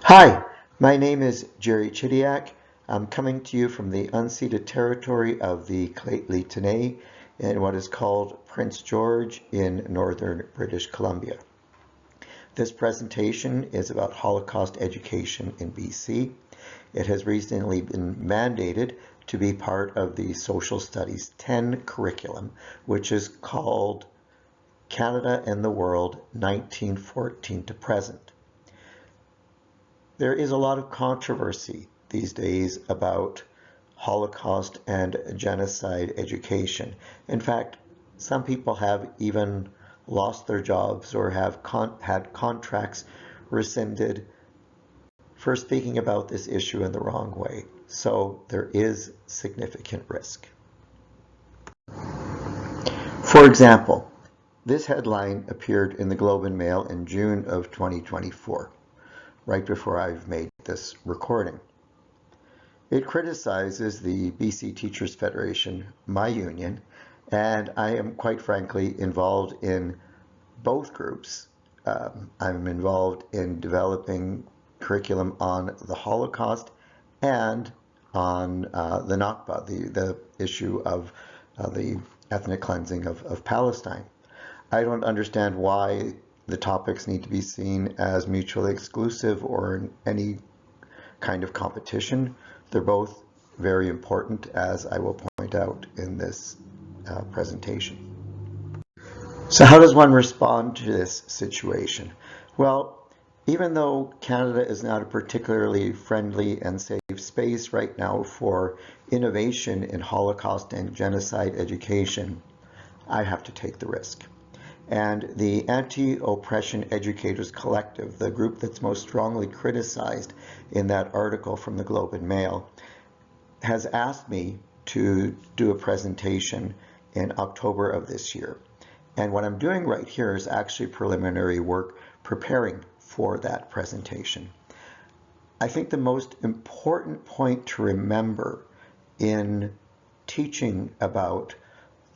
Hi, my name is Jerry Chidiak. I'm coming to you from the unceded territory of the Lheidli T'enneh in what is called Prince George in northern British Columbia. This presentation is about Holocaust education in BC. It has recently been mandated to be part of the Social Studies 10 curriculum, which is called Canada and the World 1914 to Present. There is a lot of controversy these days about Holocaust and genocide education. In fact, some people have even lost their jobs or have had contracts rescinded for speaking about this issue in the wrong way. So there is significant risk. For example, this headline appeared in the Globe and Mail in June of 2024. Right before I've made this recording. It criticizes the BC Teachers Federation, my union, and I am quite frankly involved in both groups. I'm involved in developing curriculum on the Holocaust and on the Nakba, the issue of the ethnic cleansing of Palestine. I don't understand why the topics need to be seen as mutually exclusive or in any kind of competition. They're both very important, as I will point out in this presentation. So how does one respond to this situation? Well, even though Canada is not a particularly friendly and safe space right now for innovation in Holocaust and genocide education, I have to take the risk. And the Anti-Oppression Educators Collective, the group that's most strongly criticized in that article from the Globe and Mail, has asked me to do a presentation in October of this year. And what I'm doing right here is actually preliminary work preparing for that presentation. I think the most important point to remember in teaching about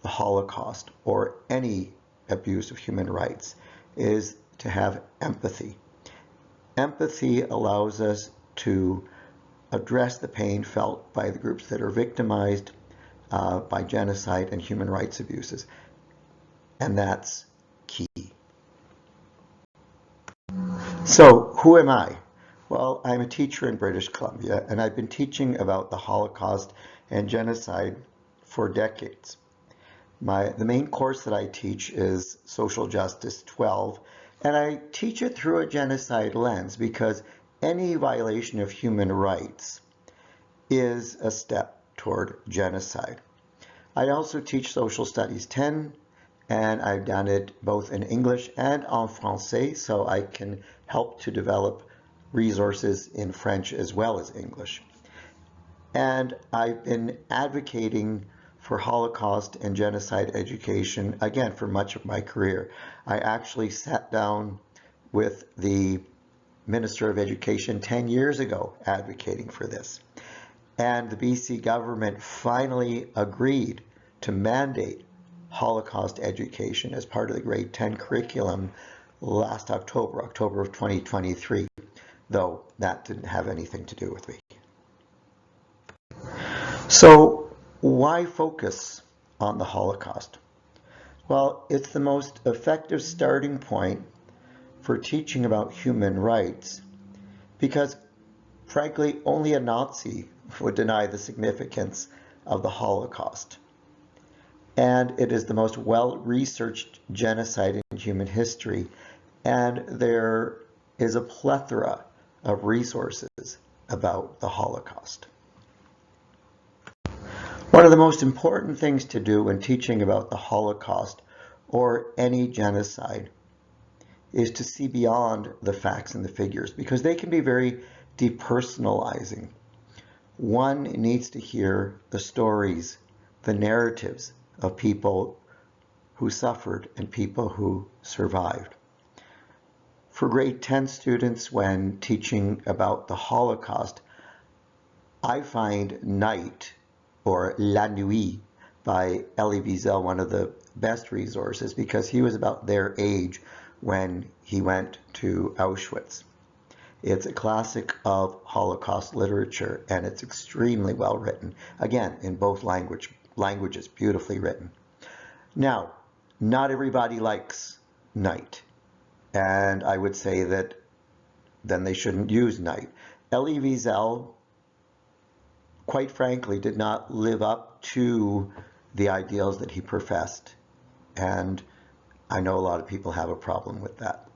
the Holocaust or any abuse of human rights is to have empathy. Empathy allows us to address the pain felt by the groups that are victimized by genocide and human rights abuses. And that's key. So who am I? Well, I'm a teacher in British Columbia, and I've been teaching about the Holocaust and genocide for decades. The main course that I teach is Social Justice 12, and I teach it through a genocide lens because any violation of human rights is a step toward genocide. I also teach Social Studies 10, and I've done it both in English and en français, so I can help to develop resources in French as well as English. And I've been advocating for Holocaust and genocide education, again, for much of my career. I actually sat down with the Minister of Education 10 years ago advocating for this. And the BC government finally agreed to mandate Holocaust education as part of the grade 10 curriculum last October of 2023, though that didn't have anything to do with me. So why focus on the Holocaust? Well, it's the most effective starting point for teaching about human rights because, frankly, only a Nazi would deny the significance of the Holocaust. And it is the most well-researched genocide in human history, and there is a plethora of resources about the Holocaust. One of the most important things to do when teaching about the Holocaust or any genocide is to see beyond the facts and the figures because they can be very depersonalizing. One needs to hear the stories, the narratives of people who suffered and people who survived. For grade 10 students, when teaching about the Holocaust, I find Night or La Nuit by Elie Wiesel one of the best resources because he was about their age when he went to Auschwitz. It's a classic of Holocaust literature, and it's extremely well written. Again, in both languages, beautifully written. Now, not everybody likes Night, and I would say that then they shouldn't use Night. Elie Wiesel, quite frankly, did not live up to the ideals that he professed, and I know a lot of people have a problem with that,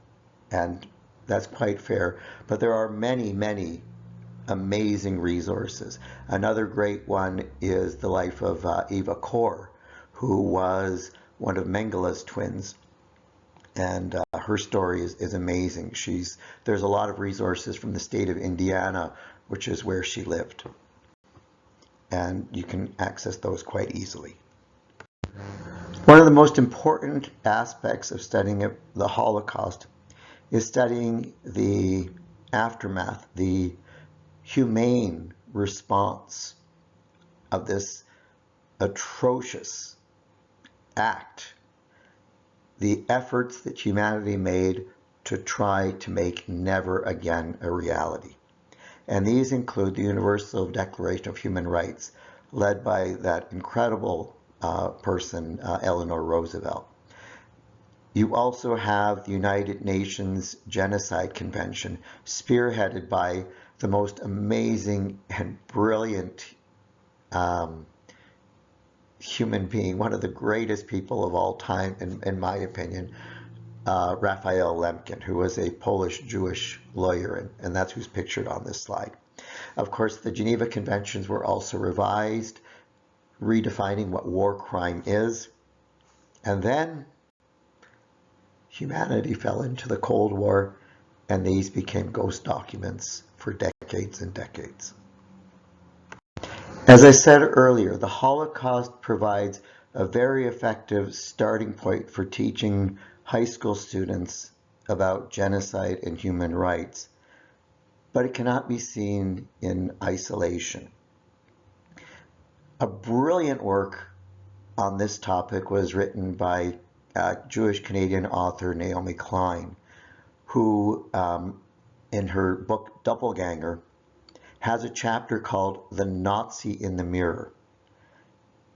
and that's quite fair. But there are many, many amazing resources. Another great one is the life of Eva Kor, who was one of Mengele's twins, and her story is amazing. There's a lot of resources from the state of Indiana, which is where she lived, and you can access those quite easily. One of the most important aspects of studying the Holocaust is studying the aftermath, the humane response of this atrocious act, the efforts that humanity made to try to make never again a reality. And these include the Universal Declaration of Human Rights, led by that incredible person, Eleanor Roosevelt. You also have the United Nations Genocide Convention, spearheaded by the most amazing and brilliant human being, one of the greatest people of all time, in my opinion, Raphael Lemkin, who was a Polish-Jewish lawyer, and that's who's pictured on this slide. Of course, the Geneva Conventions were also revised, redefining what war crime is. And then humanity fell into the Cold War, and these became ghost documents for decades and decades. As I said earlier, the Holocaust provides a very effective starting point for teaching high school students about genocide and human rights, but it cannot be seen in isolation. A brilliant work on this topic was written by Jewish-Canadian author Naomi Klein, who in her book Doppelganger has a chapter called The Nazi in the Mirror.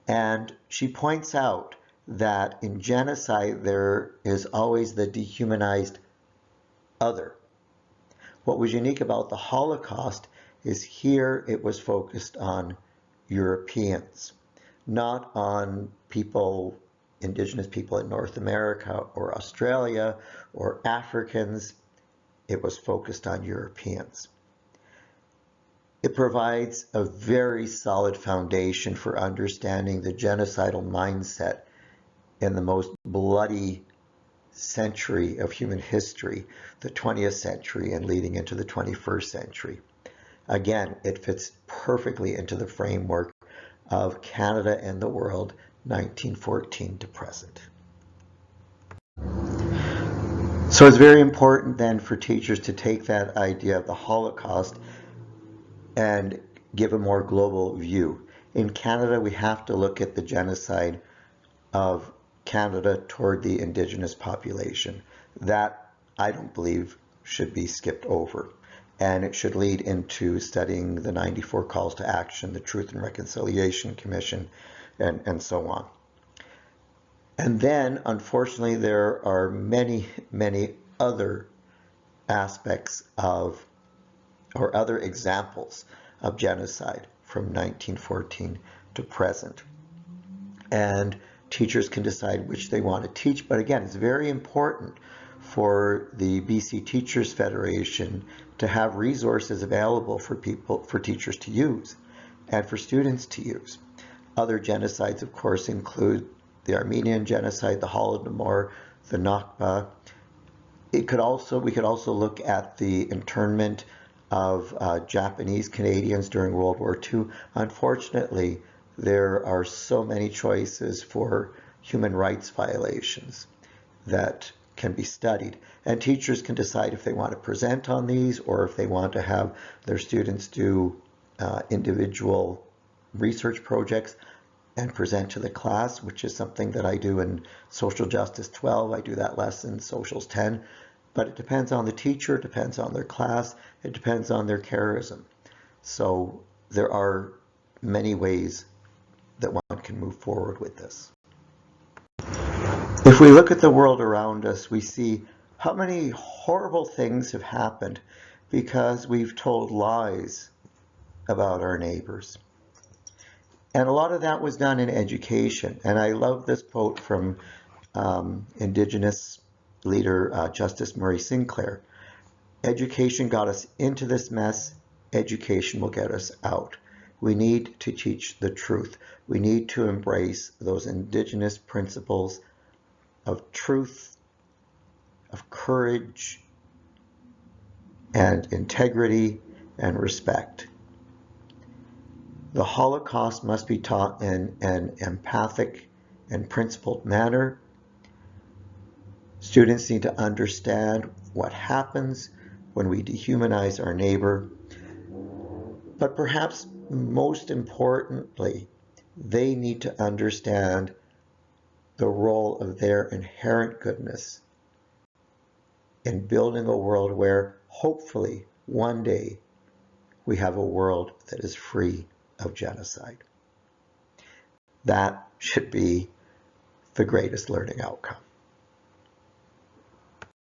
And she points out that in genocide there is always the dehumanized other. What was unique about the Holocaust is here it was focused on Europeans, not on people, indigenous people in North America or Australia or Africans. It was focused on Europeans. It provides a very solid foundation for understanding the genocidal mindset in the most bloody century of human history, the 20th century and leading into the 21st century. Again, it fits perfectly into the framework of Canada and the world, 1914 to present. So it's very important then for teachers to take that idea of the Holocaust and give a more global view. In Canada, we have to look at the genocide of Canada toward the Indigenous population. That, I don't believe, should be skipped over. And it should lead into studying the 94 calls to action, the Truth and Reconciliation Commission, and so on. And then, unfortunately, there are many, many other aspects of, or other examples of genocide from 1914 to present. And teachers can decide which they want to teach, but again, it's very important for the BC Teachers Federation to have resources available for teachers to use and for students to use. Other genocides, of course, include the Armenian genocide, the Holodomor, the Nakba. We could also look at the internment of Japanese Canadians during World War II. Unfortunately, there are so many choices for human rights violations that can be studied. And teachers can decide if they want to present on these or if they want to have their students do individual research projects and present to the class, which is something that I do in Social Justice 12. I do that lesson, Socials 10. But it depends on the teacher, it depends on their class, it depends on their charism. So there are many ways that one can move forward with this. If we look at the world around us, we see how many horrible things have happened because we've told lies about our neighbors. And a lot of that was done in education. And I love this quote from Indigenous leader Justice Murray Sinclair. Education got us into this mess. Education will get us out. We need to teach the truth. We need to embrace those Indigenous principles of truth, of courage, and integrity and respect. The Holocaust must be taught in an empathic and principled manner. Students need to understand what happens when we dehumanize our neighbor. But perhaps most importantly, they need to understand the role of their inherent goodness in building a world where hopefully one day we have a world that is free of genocide. That should be the greatest learning outcome.